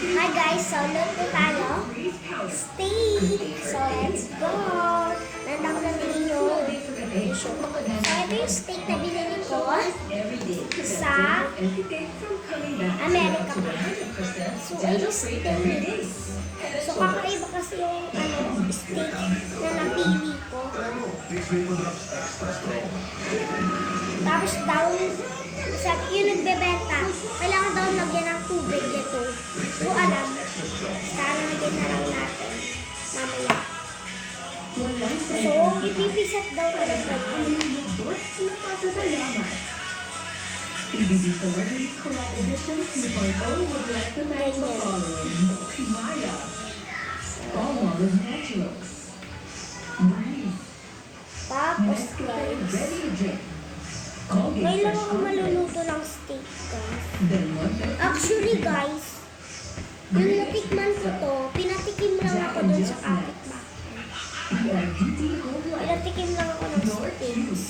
Hi guys, so luto tayo. Steak. So let's go. Nandang na din yung issue. So ito yung steak na binili ko sa Amerika pa. So ay steak. So kakaiba kasi yung steak na napili ko. Tapos daw, sabi yung nagbebenta, kailangan daw lagyan ng tubig ito. So alam, sana lagyan na lang natin mamaya. So, ipipisat daw na lang natin. PBB Celebrity Collab Edition 2.0 would recommend the following. Maya. All is naturals. Breathe. Tapos guys, Ready to drink. may lang ako maluluto ng steak guys. Actually guys, yung natikman ko to, pinatikim lang ako dun sa kapitbahay. Pinatikim lang ako ng steaks.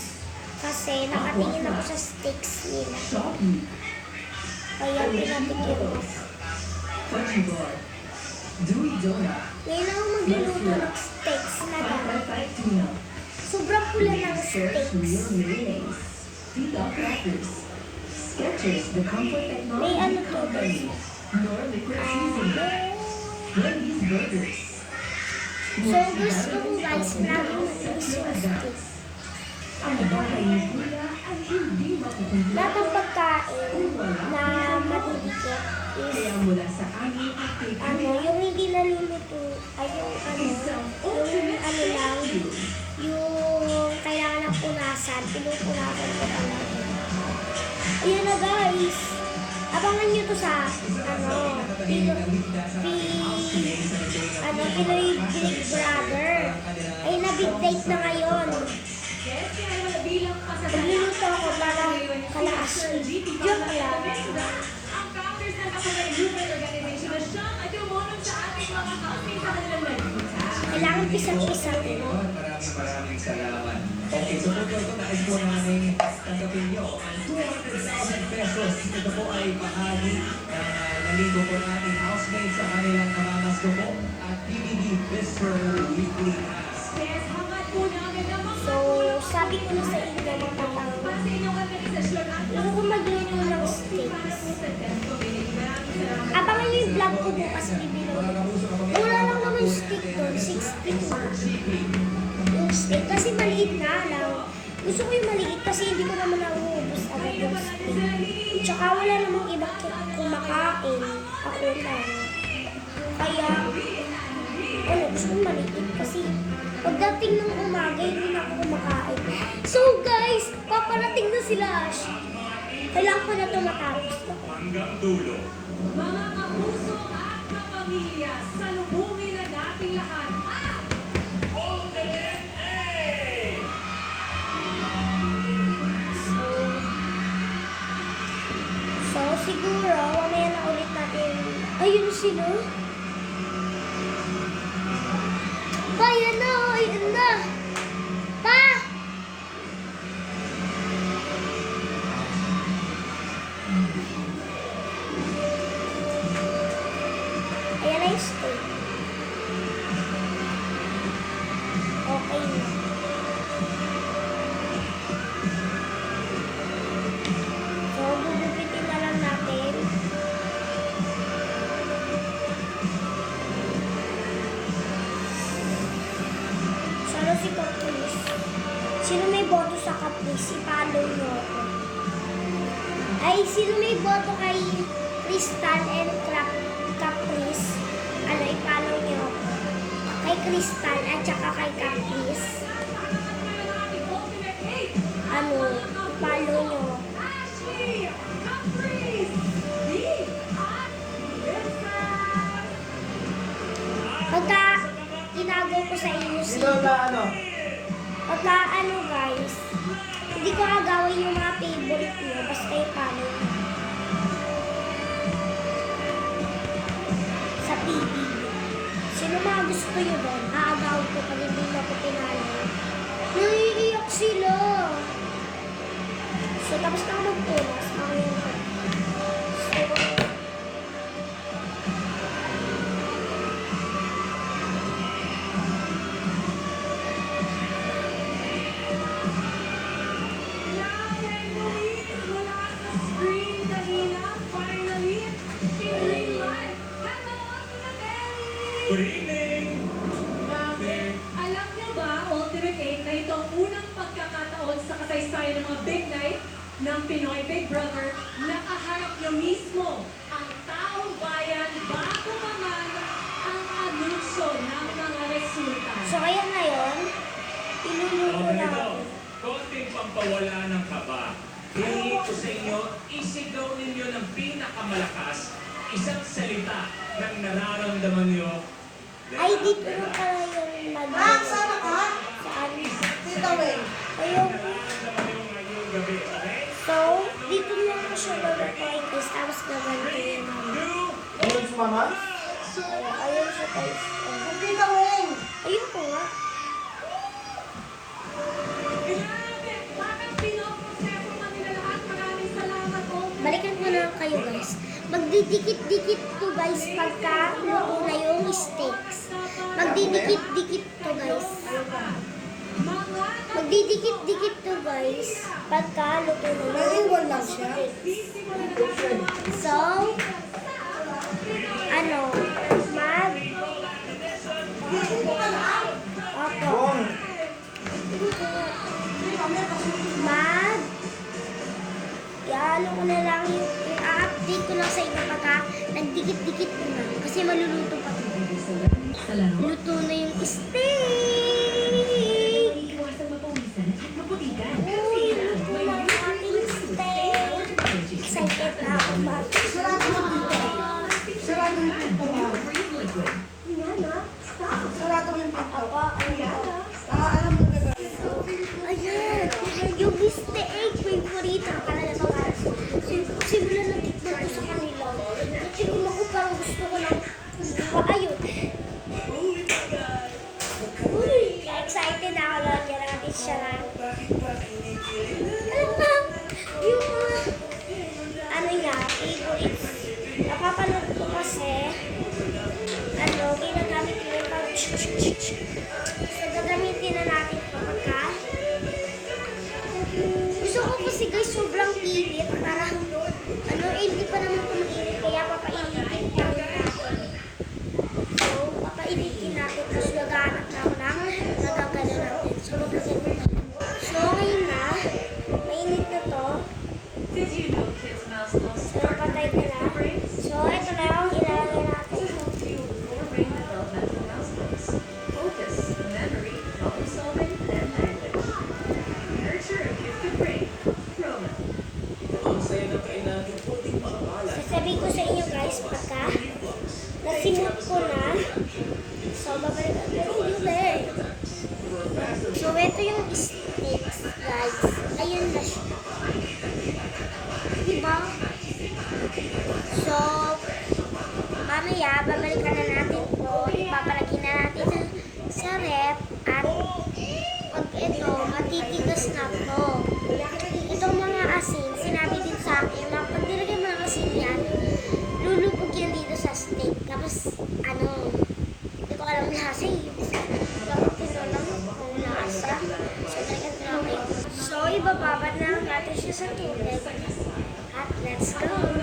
Kasi nakatingin ako sa steaks nila. Kaya pinatikim ako. Ngayon ako magluluto ng steaks na gano'n. Sobrang pula ng steaks. May ano to guys. So gusto ko guys, laging matinis yung steak. Lahat ng pagkain na madidikit is yung hindi naluluto ay yung lang, yung kailangan ng punasan, pinupunasan ko talaga. Ayan na guys, abangan nyo to sa Pinoy Big Brother. Ay na big date na ngayon. Magluluto ako para kalaas. Joke lang. Kailangan pisang-pisang. Maraming salamat. Okay, so po nais po namin tanggapin nyo ang 200,000 pesos. Ito po ay bahagi naligo po nating housemates sa kanilang kamamasko po at PBB Mr. Weekly Pass. So, sabi ko na sa inyo mga tatang, gusto ko magluto ng steaks. Abangan nyo yung vlog ko bukas bibilo. Mura lang naman yung steak doon, 62. Yung steak, kasi maliit na lang. Gusto ko yung maliit kasi hindi ko naman nauubos agad yung steak. Tsaka wala namang iba kumakain. Ako lang. Kaya, gusto ko maliit kasi pagdating ng umaga, hindi na ako kumakain. So guys, paparating na sila. Kailangan ko na ito matapos. Hanggang dulo. Mga kapuso at kapamilya, salubungin na nating lahat. So siguro, mamaya na ulit natin. Ayun sila. Pa, yan na. Ayun na. Pa! Ayan na yung steak. Okay na. So, gugupitin na lang natin. Sana si Caprice. Sino may boto sa Caprice? I-follow nyo ako. Ay, sino may boto kay Crystal and Caprice? I-follow nyo ako. Kay Crystal at saka kay Caprice. I-follow nyo. Pagka tinago ko sa inyo pagka guys, hindi ko agawin yung mga favorite nyo, basta i-follow nyo. Sa TV. Sino mga gusto nyo doon? Aagawin ko pag hindi na ko pinalo. Naiiyak sila. So, tapos na ako magpunas. Ako yung Good evening! Alam niyo ba, Ultimate 8, na ito ang unang pagkakataon sa kasaysayan ng mga big night ng Pinoy Big Brother na kaharap niyo mismo ang taong bayan bago pa man ang anunsyo ng mga resulta. So, kaya ngayon, iluluto Okay, na ito. ako. Konting pampawala ng kaba. Hinihingi ko sa inyo, isigaw ninyo ng pinakamalakas isang salita ng nararamdaman nyo. Ay, dito na pala yung mag- Sana ka? Saan? Tita Wen. Ayun. Nararamdaman nyo ngayong gabi, okay? So, dito na ako siya gagawin guys. Tapos gagantuin namin. Ayun si Mama? Ayun siya guys. Tita Wen. Ayun po nga. Grabe! Bakit pinoproseso man nila lahat? Maraming salamat, Ultimate. Balikan ko na kayo guys. Magdidikit-dikit to guys pagka luto na yung steaks. Magdidikit-dikit to guys. Magdidikit-dikit to guys pagka luto na yung Naiwan lang siya. So, ano, mag... Opo. Bong. Mag... Ialo ko na lang yung a-update ko lang sa iba pagka nagdikit-dikit ko na. Kasi maluluto pa ito. Luto na yung steak! Iwasan mapawisan at maputikan. Uy, luto na yung ating steak! Excited na ako ba? Sarado mo dito. Sarado mo dito. Sarado mo yung pinto. Ako, ano Alam mo na. Ayan, yung steak, favorito ko talaga sa mga. Simulan na tikman ko sa kanila. Tignan ko parang gusto ko lang. Ayun. Uy, excited na ako lang. Yan natin siya na. Alam mo, yung mga, ano niya, favorites. Napapanood ko kasi, ano, ginagamit ko yung parang so, gagamitin na natin ito pagka. Gusto ko kasi guys, sobrang init. Parang, ano, hindi pa naman ito mainit. Kaya papainitin natin. So, papainitin natin. Tapos gagahanap na ako ng nagagano natin. So, maglagay mo na. So, ngayon na, mainit na to. Did you know kids' mouse loves So, napatay ko na. So, ito na yung ilalagay natin. brain developmental mouse books. Focus, memory, problem solving, and language. Nurture a gifted brain. Roma. Ang saya na kain natin, konting pakala. Sasabihin ko sa inyo guys, pagka nasimot ko na, so babalik ang ulit. So ito yung steaks guys. Ayun na siya. Diba? So, mamaya babalikan na natin to. Ipapalagay na natin sa rep at pag ito, matitigas na to. Itong mga asin, sinabi din sa akin, na pag nilagay mo ng asin yan, lulubog yan dito sa steak. Tapos, ano, hindi ko alam lasa eh. Dapat tinulong kung lasa. So, talagang tinulong. So, ibababad na natin siya sa tubig. At let's go!